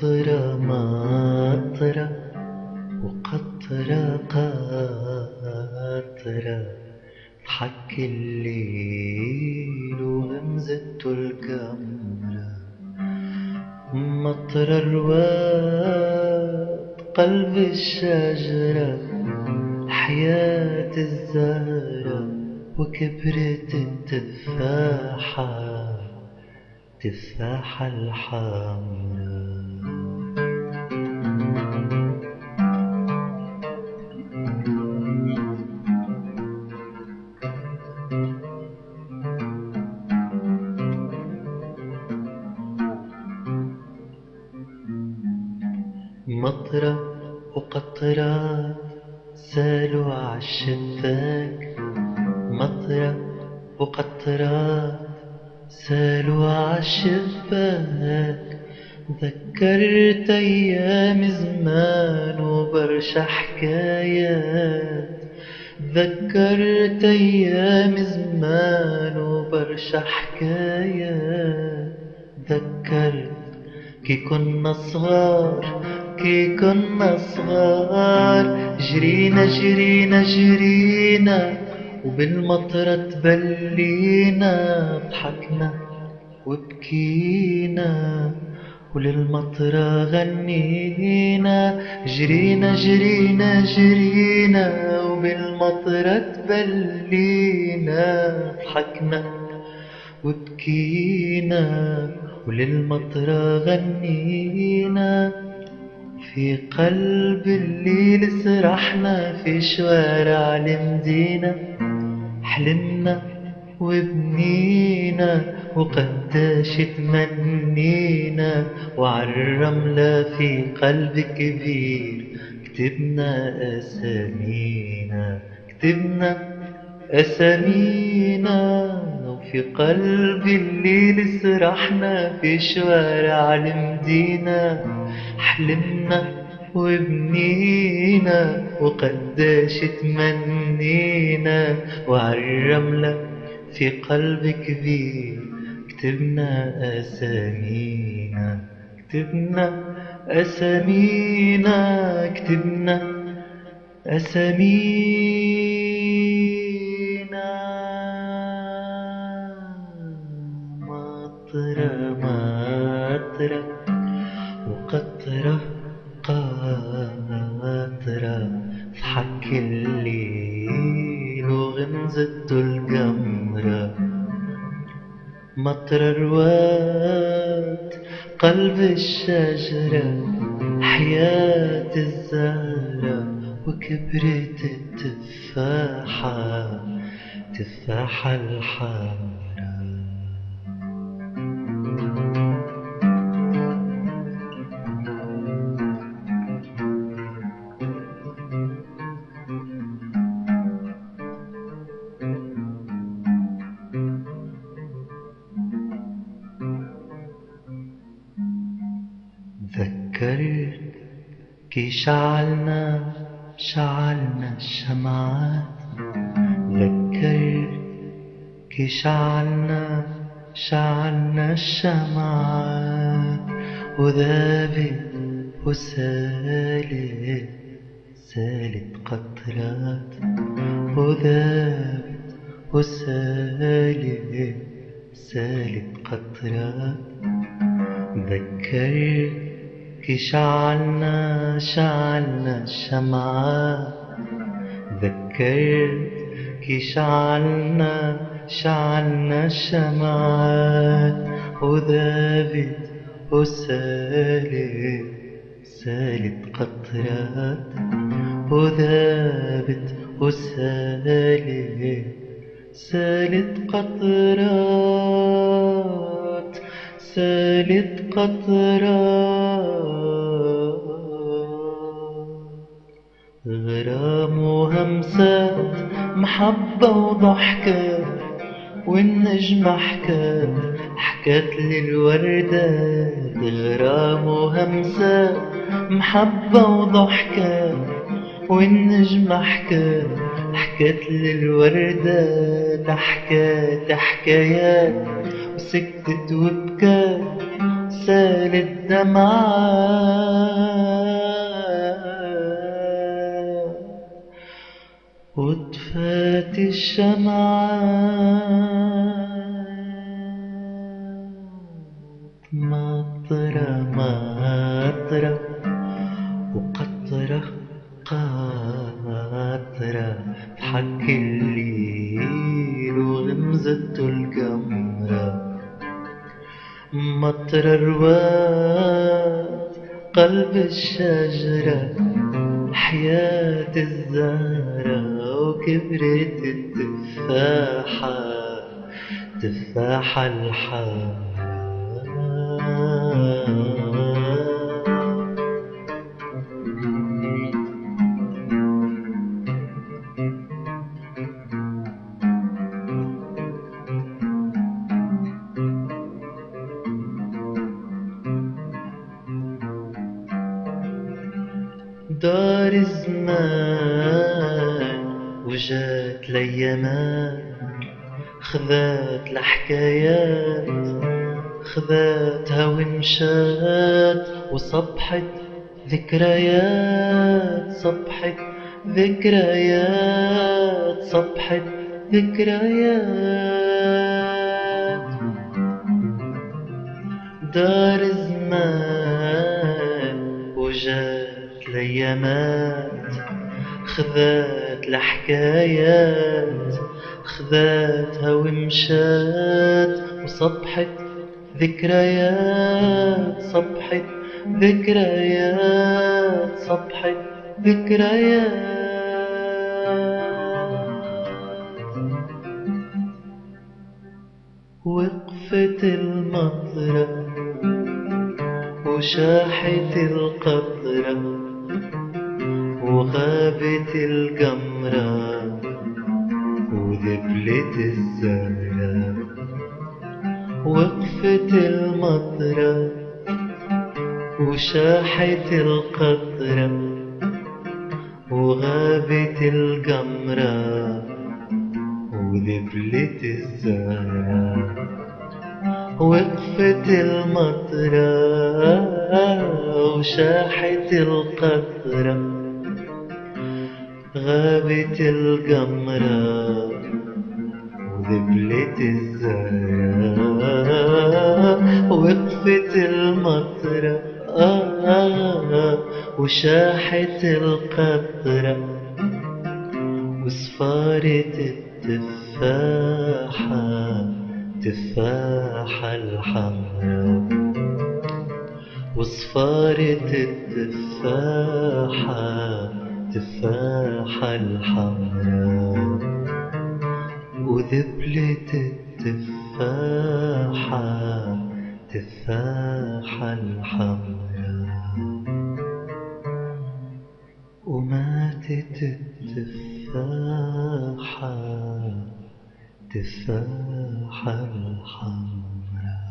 مطرة مطرة وقطرة قطرة ضحك الليل وغمزة القمرة. مطرة الرواد قلب الشجرة حياة الزهرة وكبرت التفاحة تفاحة الحمراء. مطرة وقطرات سالوا عالشباك. مطرة وقطرات سالوا عالشباك. ذكرت أيام زمان وبرشا حكايات. ذكرت أيام زمان وبرشا حكايات. ذكرت كي كنا صغار كي كنا صغار جرينا جرينا جرينا وبالمطرة تبلينا ضحكنا وبكينا وللمطرة غنينا. جرينا جرينا جرينا وبالمطرة تبلينا ضحكنا وبكينا وللمطرة غنينا. في قلب الليل سرحنا في شوارع المدينة. حلمنا وبنينا وقداش تمنينا وعالرملة في قلب كبير كتبنا أسامينا. كتبنا أسامينا. وفي قلب الليل سرحنا في شوارع المدينة. حلمنا وبنينا وقداش تمنينا وعالرملة في قلب كبير كتبنا أسامينا. كتبنا أسامينا. كتبنا أسامينا. مطرة مطرة وقطرة قطرة ضحك الليل وغمزة القمرة. مطرة الرواد قلب الشجرة حياة الزهرة وكبرت التفاحة تفاحة الحمراء. ذكرت كي شعلنا الشمعات. ذكرت كي شعلنا الشمعات وذابت سالت قطرات. وذابت سالت قطرات. ذكرت كي شعلنا الشمعات. ذكرت كي شعلنا الشمعات وذابت سالت قطرات. وذابت سالت قطرات. سالت قطرات. غرام وهمسات محبة وضحكات والنجمة حكت للوردات. غرام وهمسات محبة وضحكات والنجمة حكت للوردات. حكات حكايات وسكتت وبكات سال الدمعات وطفات الشمعات، مطرة مطرة وقطرة قاطرة بحك الليل وغمزة القمرة، مطرة رواد قلب الشجرة، حياة الزهرة وكبرت التفاحة، تفاحة الحارة. دار الزمان وجات ليامات، خذات الحكايات خذاتها ومشات، وصبحت ذكريات صبحت ذكريات صبحت ذكريات. دار زمان وجات ليامات، خذات الحكايات خذاتها ومشات، وصبحت ذكريات صبحت ذكريات صبحت ذكريات. وقفت المطرة وشاحت القطرة وغابت القمرة وذبلت الزهرة. وقفت المطرة وشاحت القطرة وغابت القمرة وذبلت الزهرة. وقفت المطرة وشاحت القطرة غابت القمرة وذبلت الزهرة. وقفت المطرة وشاحت القطرة وصفارت التفاحة تفاحة الحمراء. وصفارت التفاحة تفاحة الحمراء وذبلت التفاحة تفاحة الحمراء وماتت التفاحة تفاحة الحمراء.